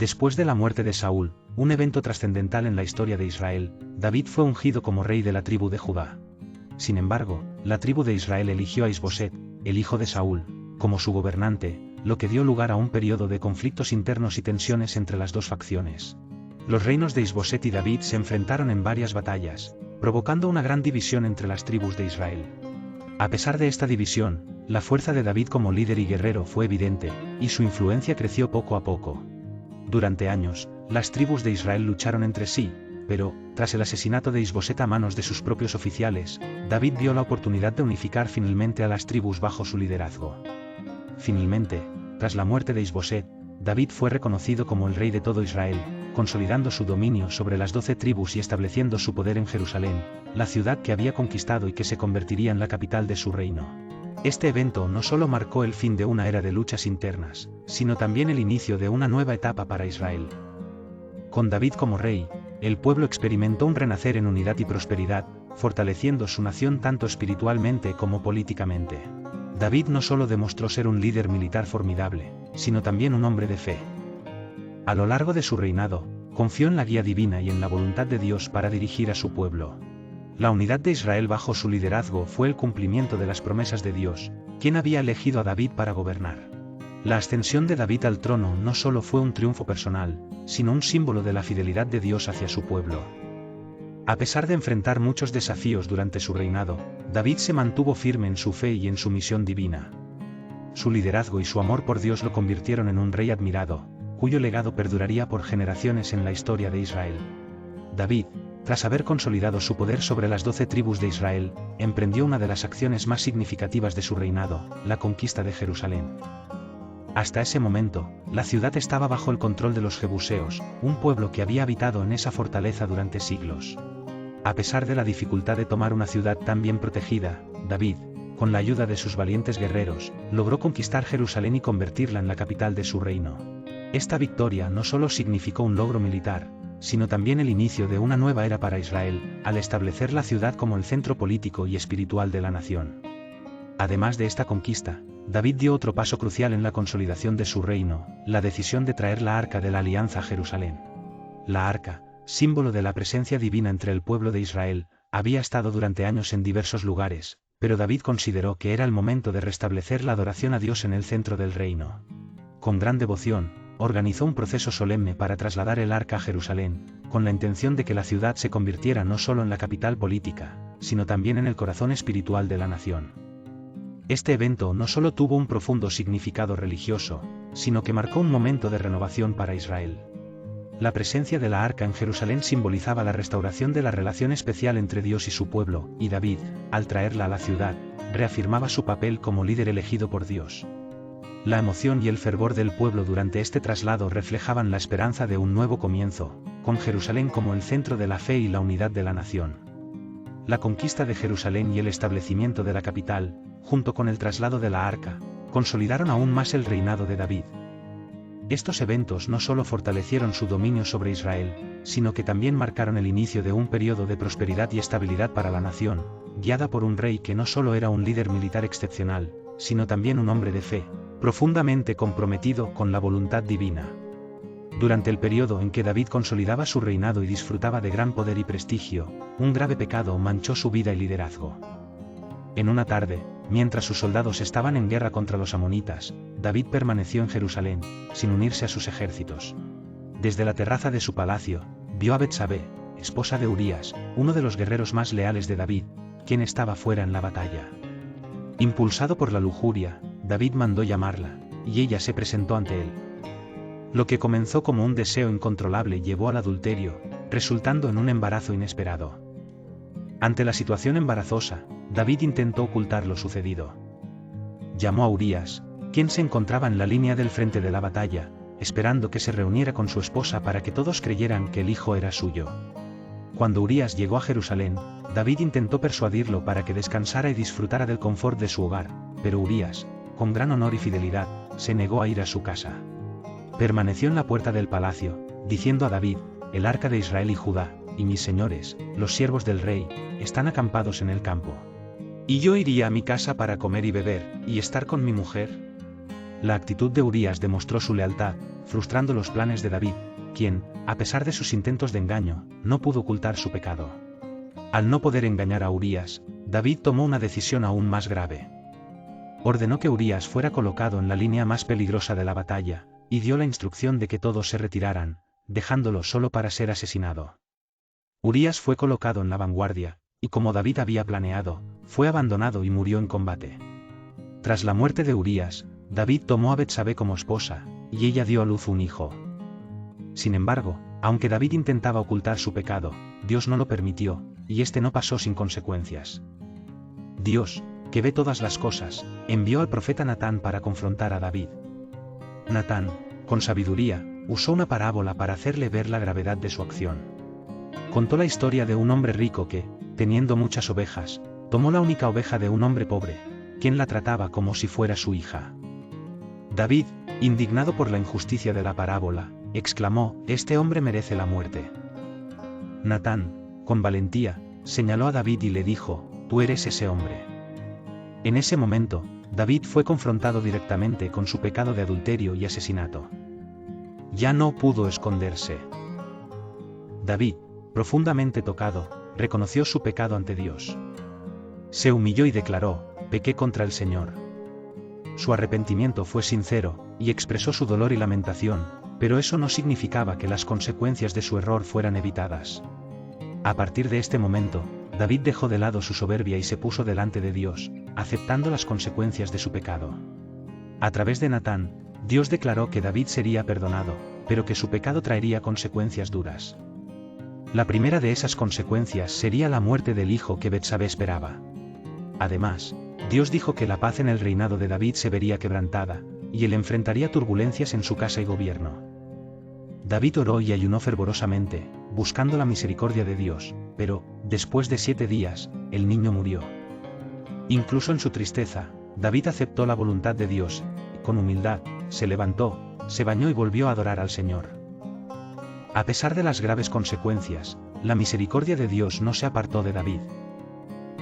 Después de la muerte de Saúl, un evento trascendental en la historia de Israel, David fue ungido como rey de la tribu de Judá. Sin embargo, la tribu de Israel eligió a Isboset, el hijo de Saúl, como su gobernante, lo que dio lugar a un periodo de conflictos internos y tensiones entre las dos facciones. Los reinos de Isboset y David se enfrentaron en varias batallas, provocando una gran división entre las tribus de Israel. A pesar de esta división, la fuerza de David como líder y guerrero fue evidente, y su influencia creció poco a poco. Durante años, las tribus de Israel lucharon entre sí, pero, tras el asesinato de Isboset a manos de sus propios oficiales, David vio la oportunidad de unificar finalmente a las tribus bajo su liderazgo. Finalmente, tras la muerte de Isboset, David fue reconocido como el rey de todo Israel, consolidando su dominio sobre las 12 tribus y estableciendo su poder en Jerusalén, la ciudad que había conquistado y que se convertiría en la capital de su reino. Este evento no solo marcó el fin de una era de luchas internas, sino también el inicio de una nueva etapa para Israel. Con David como rey, el pueblo experimentó un renacer en unidad y prosperidad, fortaleciendo su nación tanto espiritualmente como políticamente. David no solo demostró ser un líder militar formidable, sino también un hombre de fe. A lo largo de su reinado, confió en la guía divina y en la voluntad de Dios para dirigir a su pueblo. La unidad de Israel bajo su liderazgo fue el cumplimiento de las promesas de Dios, quien había elegido a David para gobernar. La ascensión de David al trono no solo fue un triunfo personal, sino un símbolo de la fidelidad de Dios hacia su pueblo. A pesar de enfrentar muchos desafíos durante su reinado, David se mantuvo firme en su fe y en su misión divina. Su liderazgo y su amor por Dios lo convirtieron en un rey admirado, cuyo legado perduraría por generaciones en la historia de Israel. David, tras haber consolidado su poder sobre las 12 tribus de Israel, emprendió una de las acciones más significativas de su reinado, la conquista de Jerusalén. Hasta ese momento, la ciudad estaba bajo el control de los jebuseos, un pueblo que había habitado en esa fortaleza durante siglos. A pesar de la dificultad de tomar una ciudad tan bien protegida, David, con la ayuda de sus valientes guerreros, logró conquistar Jerusalén y convertirla en la capital de su reino. Esta victoria no solo significó un logro militar, sino también el inicio de una nueva era para Israel, al establecer la ciudad como el centro político y espiritual de la nación. Además de esta conquista, David dio otro paso crucial en la consolidación de su reino, la decisión de traer la Arca de la Alianza a Jerusalén. La Arca, símbolo de la presencia divina entre el pueblo de Israel, había estado durante años en diversos lugares, pero David consideró que era el momento de restablecer la adoración a Dios en el centro del reino. Con gran devoción, organizó un proceso solemne para trasladar el Arca a Jerusalén, con la intención de que la ciudad se convirtiera no solo en la capital política, sino también en el corazón espiritual de la nación. Este evento no solo tuvo un profundo significado religioso, sino que marcó un momento de renovación para Israel. La presencia de la Arca en Jerusalén simbolizaba la restauración de la relación especial entre Dios y su pueblo, y David, al traerla a la ciudad, reafirmaba su papel como líder elegido por Dios. La emoción y el fervor del pueblo durante este traslado reflejaban la esperanza de un nuevo comienzo, con Jerusalén como el centro de la fe y la unidad de la nación. La conquista de Jerusalén y el establecimiento de la capital, junto con el traslado de la Arca, consolidaron aún más el reinado de David. Estos eventos no solo fortalecieron su dominio sobre Israel, sino que también marcaron el inicio de un periodo de prosperidad y estabilidad para la nación, guiada por un rey que no solo era un líder militar excepcional, sino también un hombre de fe, profundamente comprometido con la voluntad divina. Durante el periodo en que David consolidaba su reinado y disfrutaba de gran poder y prestigio, un grave pecado manchó su vida y liderazgo. En una tarde, mientras sus soldados estaban en guerra contra los amonitas, David permaneció en Jerusalén, sin unirse a sus ejércitos. Desde la terraza de su palacio, vio a Betsabé, esposa de Urías, uno de los guerreros más leales de David, quien estaba fuera en la batalla. Impulsado por la lujuria, David mandó llamarla, y ella se presentó ante él. Lo que comenzó como un deseo incontrolable llevó al adulterio, resultando en un embarazo inesperado. Ante la situación embarazosa, David intentó ocultar lo sucedido. Llamó a Urías, quien se encontraba en la línea del frente de la batalla, esperando que se reuniera con su esposa para que todos creyeran que el hijo era suyo. Cuando Urías llegó a Jerusalén, David intentó persuadirlo para que descansara y disfrutara del confort de su hogar, pero Urías, con gran honor y fidelidad, se negó a ir a su casa. Permaneció en la puerta del palacio, diciendo a David: el arca de Israel y Judá, y mis señores, los siervos del rey, están acampados en el campo. ¿Y yo iría a mi casa para comer y beber, y estar con mi mujer? La actitud de Urías demostró su lealtad, frustrando los planes de David, quien, a pesar de sus intentos de engaño, no pudo ocultar su pecado. Al no poder engañar a Urías, David tomó una decisión aún más grave. Ordenó que Urías fuera colocado en la línea más peligrosa de la batalla, y dio la instrucción de que todos se retiraran, dejándolo solo para ser asesinado. Urías fue colocado en la vanguardia, y como David había planeado, fue abandonado y murió en combate. Tras la muerte de Urías, David tomó a Betsabé como esposa, y ella dio a luz un hijo. Sin embargo, aunque David intentaba ocultar su pecado, Dios no lo permitió, y este no pasó sin consecuencias. Dios, que ve todas las cosas, envió al profeta Natán para confrontar a David. Natán, con sabiduría, usó una parábola para hacerle ver la gravedad de su acción. Contó la historia de un hombre rico que, teniendo muchas ovejas, tomó la única oveja de un hombre pobre, quien la trataba como si fuera su hija. David, indignado por la injusticia de la parábola, exclamó: «Este hombre merece la muerte». Natán, con valentía, señaló a David y le dijo: «Tú eres ese hombre». En ese momento, David fue confrontado directamente con su pecado de adulterio y asesinato. Ya no pudo esconderse. David, profundamente tocado, reconoció su pecado ante Dios. Se humilló y declaró: «Pequé contra el Señor». Su arrepentimiento fue sincero, y expresó su dolor y lamentación, pero eso no significaba que las consecuencias de su error fueran evitadas. A partir de este momento, David dejó de lado su soberbia y se puso delante de Dios, aceptando las consecuencias de su pecado. A través de Natán, Dios declaró que David sería perdonado, pero que su pecado traería consecuencias duras. La primera de esas consecuencias sería la muerte del hijo que Betsabé esperaba. Además, Dios dijo que la paz en el reinado de David se vería quebrantada, y él enfrentaría turbulencias en su casa y gobierno. David oró y ayunó fervorosamente, buscando la misericordia de Dios, pero, después de 7 días, el niño murió. Incluso en su tristeza, David aceptó la voluntad de Dios, y con humildad, se levantó, se bañó y volvió a adorar al Señor. A pesar de las graves consecuencias, la misericordia de Dios no se apartó de David.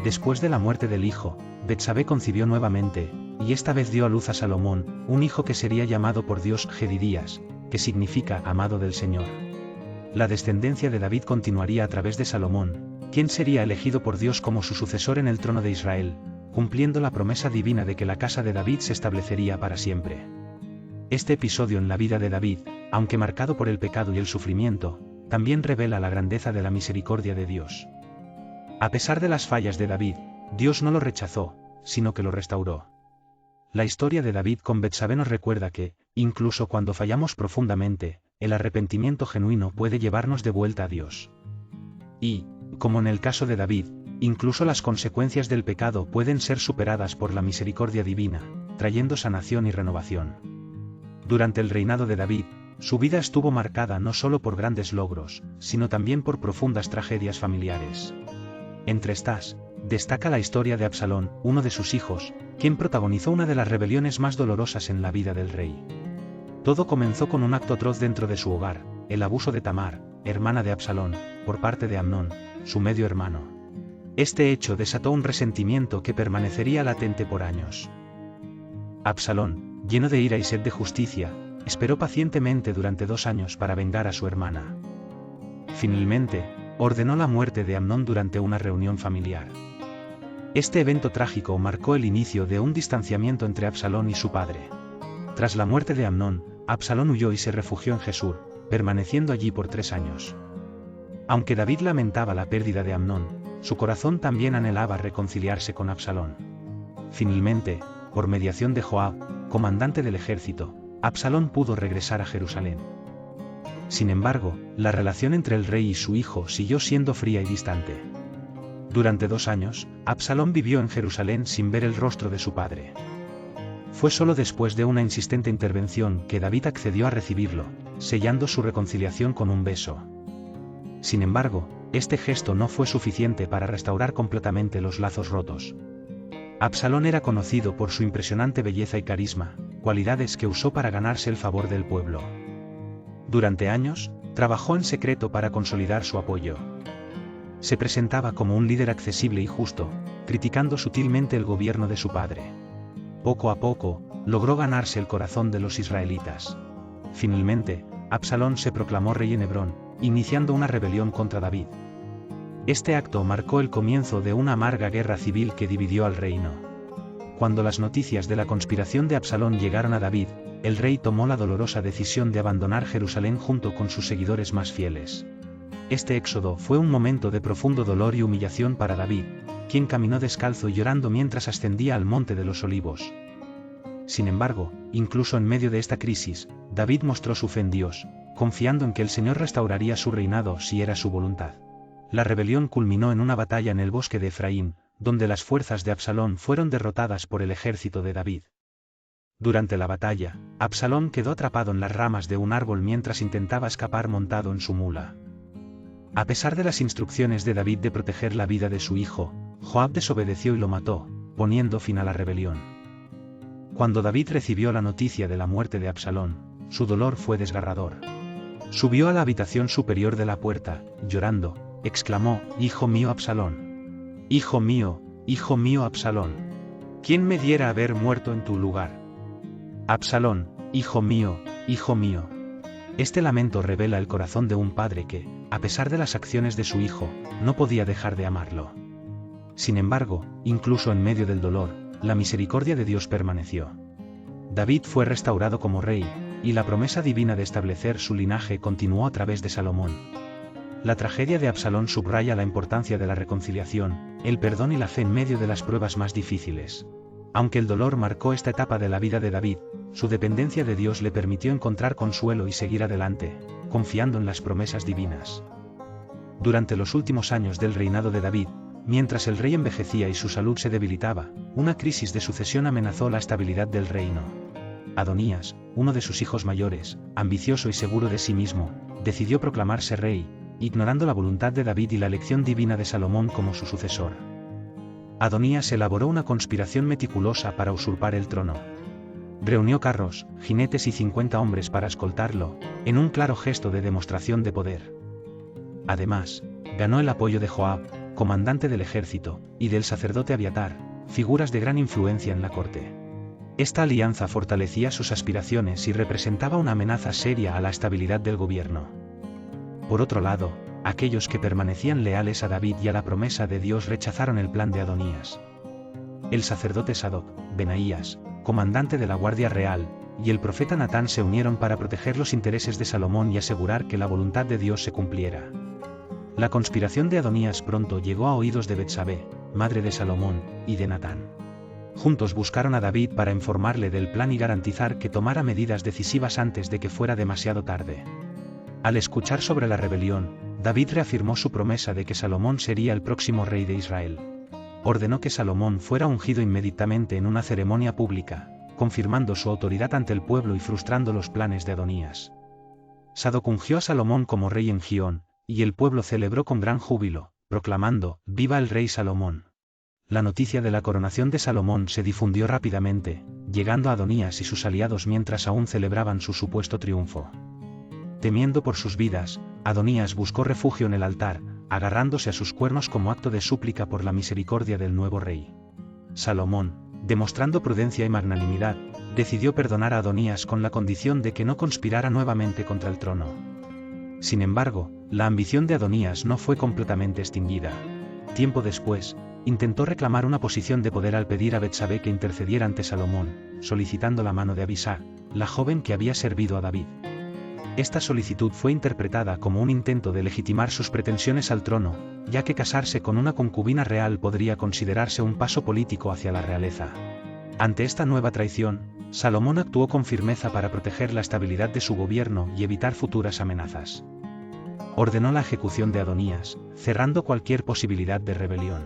Después de la muerte del hijo, Betsabé concibió nuevamente, y esta vez dio a luz a Salomón, un hijo que sería llamado por Dios Jedidías, que significa amado del Señor. La descendencia de David continuaría a través de Salomón, quien sería elegido por Dios como su sucesor en el trono de Israel, cumpliendo la promesa divina de que la casa de David se establecería para siempre. Este episodio en la vida de David, aunque marcado por el pecado y el sufrimiento, también revela la grandeza de la misericordia de Dios. A pesar de las fallas de David, Dios no lo rechazó, sino que lo restauró. La historia de David con Betsabé nos recuerda que, incluso cuando fallamos profundamente, el arrepentimiento genuino puede llevarnos de vuelta a Dios. Y, como en el caso de David, incluso las consecuencias del pecado pueden ser superadas por la misericordia divina, trayendo sanación y renovación. Durante el reinado de David, su vida estuvo marcada no solo por grandes logros, sino también por profundas tragedias familiares. Entre estas, destaca la historia de Absalón, uno de sus hijos, quien protagonizó una de las rebeliones más dolorosas en la vida del rey. Todo comenzó con un acto atroz dentro de su hogar, el abuso de Tamar, hermana de Absalón, por parte de Amnón, su medio hermano. Este hecho desató un resentimiento que permanecería latente por años. Absalón, lleno de ira y sed de justicia, esperó pacientemente durante 2 años para vengar a su hermana. Finalmente, ordenó la muerte de Amnón durante una reunión familiar. Este evento trágico marcó el inicio de un distanciamiento entre Absalón y su padre. Tras la muerte de Amnón, Absalón huyó y se refugió en Jesús, permaneciendo allí por 3 años. Aunque David lamentaba la pérdida de Amnón, su corazón también anhelaba reconciliarse con Absalón. Finalmente, por mediación de Joab, comandante del ejército, Absalón pudo regresar a Jerusalén. Sin embargo, la relación entre el rey y su hijo siguió siendo fría y distante. Durante 2 años, Absalón vivió en Jerusalén sin ver el rostro de su padre. Fue solo después de una insistente intervención que David accedió a recibirlo, sellando su reconciliación con un beso. Sin embargo, este gesto no fue suficiente para restaurar completamente los lazos rotos. Absalón era conocido por su impresionante belleza y carisma, cualidades que usó para ganarse el favor del pueblo. Durante años, trabajó en secreto para consolidar su apoyo. Se presentaba como un líder accesible y justo, criticando sutilmente el gobierno de su padre. Poco a poco, logró ganarse el corazón de los israelitas. Finalmente, Absalón se proclamó rey en Hebrón, iniciando una rebelión contra David. Este acto marcó el comienzo de una amarga guerra civil que dividió al reino. Cuando las noticias de la conspiración de Absalón llegaron a David, el rey tomó la dolorosa decisión de abandonar Jerusalén junto con sus seguidores más fieles. Este éxodo fue un momento de profundo dolor y humillación para David, quien caminó descalzo y llorando mientras ascendía al Monte de los Olivos. Sin embargo, incluso en medio de esta crisis, David mostró su fe en Dios, confiando en que el Señor restauraría su reinado si era su voluntad. La rebelión culminó en una batalla en el bosque de Efraín, donde las fuerzas de Absalón fueron derrotadas por el ejército de David. Durante la batalla, Absalón quedó atrapado en las ramas de un árbol mientras intentaba escapar montado en su mula. A pesar de las instrucciones de David de proteger la vida de su hijo, Joab desobedeció y lo mató, poniendo fin a la rebelión. Cuando David recibió la noticia de la muerte de Absalón, su dolor fue desgarrador. Subió a la habitación superior de la puerta, llorando, exclamó: «Hijo mío Absalón. Hijo mío Absalón. ¿Quién me diera haber muerto en tu lugar? Absalón, hijo mío, hijo mío». Este lamento revela el corazón de un padre que, a pesar de las acciones de su hijo, no podía dejar de amarlo. Sin embargo, incluso en medio del dolor, la misericordia de Dios permaneció. David fue restaurado como rey, y la promesa divina de establecer su linaje continuó a través de Salomón. La tragedia de Absalón subraya la importancia de la reconciliación, el perdón y la fe en medio de las pruebas más difíciles. Aunque el dolor marcó esta etapa de la vida de David, su dependencia de Dios le permitió encontrar consuelo y seguir adelante, confiando en las promesas divinas. Durante los últimos años del reinado de David, mientras el rey envejecía y su salud se debilitaba, una crisis de sucesión amenazó la estabilidad del reino. Adonías, uno de sus hijos mayores, ambicioso y seguro de sí mismo, decidió proclamarse rey, ignorando la voluntad de David y la elección divina de Salomón como su sucesor. Adonías elaboró una conspiración meticulosa para usurpar el trono. Reunió carros, jinetes y 50 hombres para escoltarlo, en un claro gesto de demostración de poder. Además, ganó el apoyo de Joab, comandante del ejército, y del sacerdote Abiatar, figuras de gran influencia en la corte. Esta alianza fortalecía sus aspiraciones y representaba una amenaza seria a la estabilidad del gobierno. Por otro lado, aquellos que permanecían leales a David y a la promesa de Dios rechazaron el plan de Adonías. El sacerdote Sadoc, Benaías, comandante de la Guardia Real, y el profeta Natán se unieron para proteger los intereses de Salomón y asegurar que la voluntad de Dios se cumpliera. La conspiración de Adonías pronto llegó a oídos de Betsabé, madre de Salomón, y de Natán. Juntos buscaron a David para informarle del plan y garantizar que tomara medidas decisivas antes de que fuera demasiado tarde. Al escuchar sobre la rebelión, David reafirmó su promesa de que Salomón sería el próximo rey de Israel. Ordenó que Salomón fuera ungido inmediatamente en una ceremonia pública, confirmando su autoridad ante el pueblo y frustrando los planes de Adonías. Sadoc ungió a Salomón como rey en Gión, y el pueblo celebró con gran júbilo, proclamando: «¡Viva el rey Salomón!». La noticia de la coronación de Salomón se difundió rápidamente, llegando a Adonías y sus aliados mientras aún celebraban su supuesto triunfo. Temiendo por sus vidas, Adonías buscó refugio en el altar, agarrándose a sus cuernos como acto de súplica por la misericordia del nuevo rey. Salomón, demostrando prudencia y magnanimidad, decidió perdonar a Adonías con la condición de que no conspirara nuevamente contra el trono. Sin embargo, la ambición de Adonías no fue completamente extinguida. Tiempo después, intentó reclamar una posición de poder al pedir a Betsabé que intercediera ante Salomón, solicitando la mano de Abisag, la joven que había servido a David. Esta solicitud fue interpretada como un intento de legitimar sus pretensiones al trono, ya que casarse con una concubina real podría considerarse un paso político hacia la realeza. Ante esta nueva traición, Salomón actuó con firmeza para proteger la estabilidad de su gobierno y evitar futuras amenazas. Ordenó la ejecución de Adonías, cerrando cualquier posibilidad de rebelión.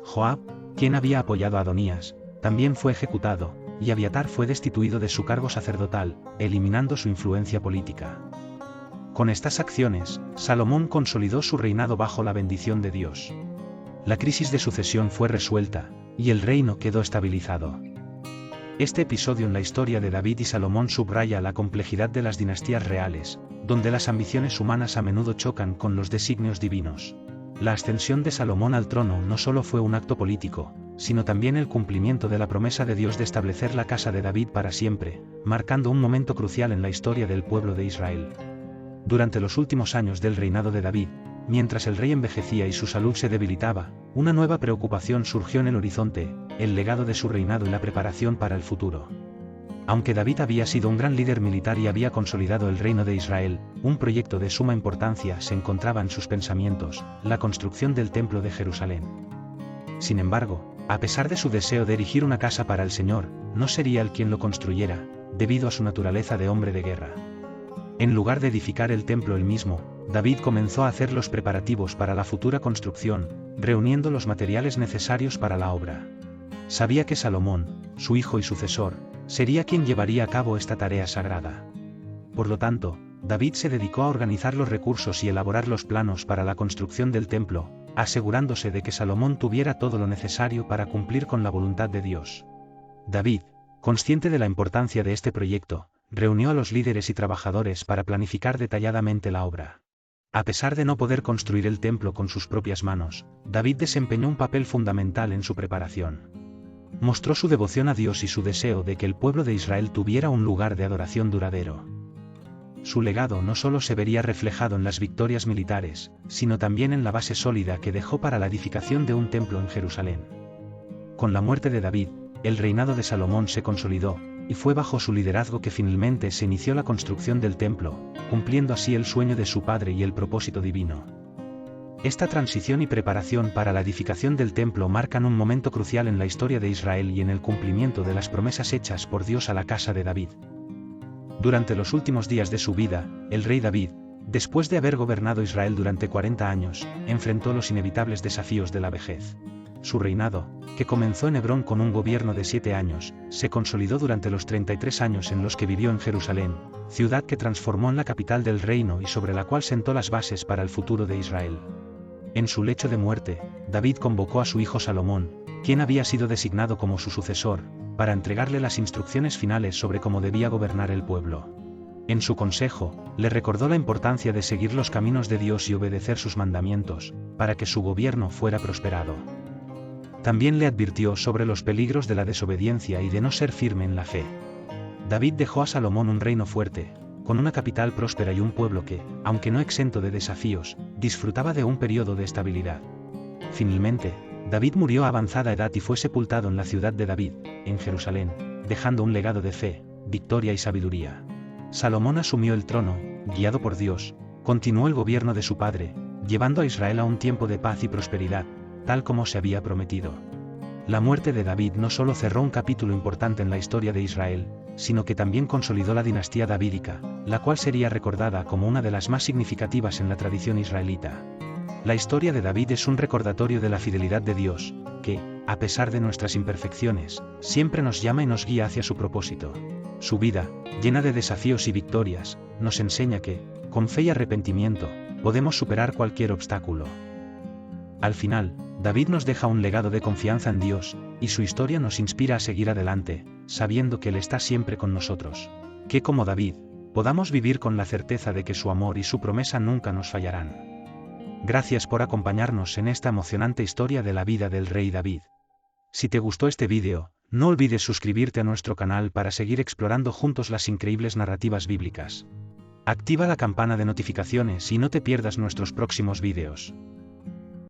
Joab, quien había apoyado a Adonías, también fue ejecutado, y Abiatar fue destituido de su cargo sacerdotal, eliminando su influencia política. Con estas acciones, Salomón consolidó su reinado bajo la bendición de Dios. La crisis de sucesión fue resuelta, y el reino quedó estabilizado. Este episodio en la historia de David y Salomón subraya la complejidad de las dinastías reales, donde las ambiciones humanas a menudo chocan con los designios divinos. La ascensión de Salomón al trono no solo fue un acto político, sino también el cumplimiento de la promesa de Dios de establecer la casa de David para siempre, marcando un momento crucial en la historia del pueblo de Israel. Durante los últimos años del reinado de David, mientras el rey envejecía y su salud se debilitaba, una nueva preocupación surgió en el horizonte: el legado de su reinado y la preparación para el futuro. Aunque David había sido un gran líder militar y había consolidado el reino de Israel, un proyecto de suma importancia se encontraba en sus pensamientos: la construcción del templo de Jerusalén. Sin embargo, a pesar de su deseo de erigir una casa para el Señor, no sería él quien lo construyera, debido a su naturaleza de hombre de guerra. En lugar de edificar el templo él mismo, David comenzó a hacer los preparativos para la futura construcción, reuniendo los materiales necesarios para la obra. Sabía que Salomón, su hijo y sucesor, sería quien llevaría a cabo esta tarea sagrada. Por lo tanto, David se dedicó a organizar los recursos y elaborar los planos para la construcción del templo, asegurándose de que Salomón tuviera todo lo necesario para cumplir con la voluntad de Dios. David, consciente de la importancia de este proyecto, reunió a los líderes y trabajadores para planificar detalladamente la obra. A pesar de no poder construir el templo con sus propias manos, David desempeñó un papel fundamental en su preparación. Mostró su devoción a Dios y su deseo de que el pueblo de Israel tuviera un lugar de adoración duradero. Su legado no solo se vería reflejado en las victorias militares, sino también en la base sólida que dejó para la edificación de un templo en Jerusalén. Con la muerte de David, el reinado de Salomón se consolidó, y fue bajo su liderazgo que finalmente se inició la construcción del templo, cumpliendo así el sueño de su padre y el propósito divino. Esta transición y preparación para la edificación del templo marcan un momento crucial en la historia de Israel y en el cumplimiento de las promesas hechas por Dios a la casa de David. Durante los últimos días de su vida, el rey David, después de haber gobernado Israel durante 40 años, enfrentó los inevitables desafíos de la vejez. Su reinado, que comenzó en Hebrón con un gobierno de 7 años, se consolidó durante los 33 años en los que vivió en Jerusalén, ciudad que transformó en la capital del reino y sobre la cual sentó las bases para el futuro de Israel. En su lecho de muerte, David convocó a su hijo Salomón, quien había sido designado como su sucesor, para entregarle las instrucciones finales sobre cómo debía gobernar el pueblo. En su consejo, le recordó la importancia de seguir los caminos de Dios y obedecer sus mandamientos, para que su gobierno fuera prosperado. También le advirtió sobre los peligros de la desobediencia y de no ser firme en la fe. David dejó a Salomón un reino fuerte, con una capital próspera y un pueblo que, aunque no exento de desafíos, disfrutaba de un periodo de estabilidad. Finalmente, David murió a avanzada edad y fue sepultado en la ciudad de David, en Jerusalén, dejando un legado de fe, victoria y sabiduría. Salomón asumió el trono, guiado por Dios, continuó el gobierno de su padre, llevando a Israel a un tiempo de paz y prosperidad, tal como se había prometido. La muerte de David no solo cerró un capítulo importante en la historia de Israel, sino que también consolidó la dinastía davídica, la cual sería recordada como una de las más significativas en la tradición israelita. La historia de David es un recordatorio de la fidelidad de Dios, que, a pesar de nuestras imperfecciones, siempre nos llama y nos guía hacia su propósito. Su vida, llena de desafíos y victorias, nos enseña que, con fe y arrepentimiento, podemos superar cualquier obstáculo. Al final, David nos deja un legado de confianza en Dios, y su historia nos inspira a seguir adelante, sabiendo que Él está siempre con nosotros. Que como David, podamos vivir con la certeza de que su amor y su promesa nunca nos fallarán. Gracias por acompañarnos en esta emocionante historia de la vida del rey David. Si te gustó este vídeo, no olvides suscribirte a nuestro canal para seguir explorando juntos las increíbles narrativas bíblicas. Activa la campana de notificaciones y no te pierdas nuestros próximos vídeos.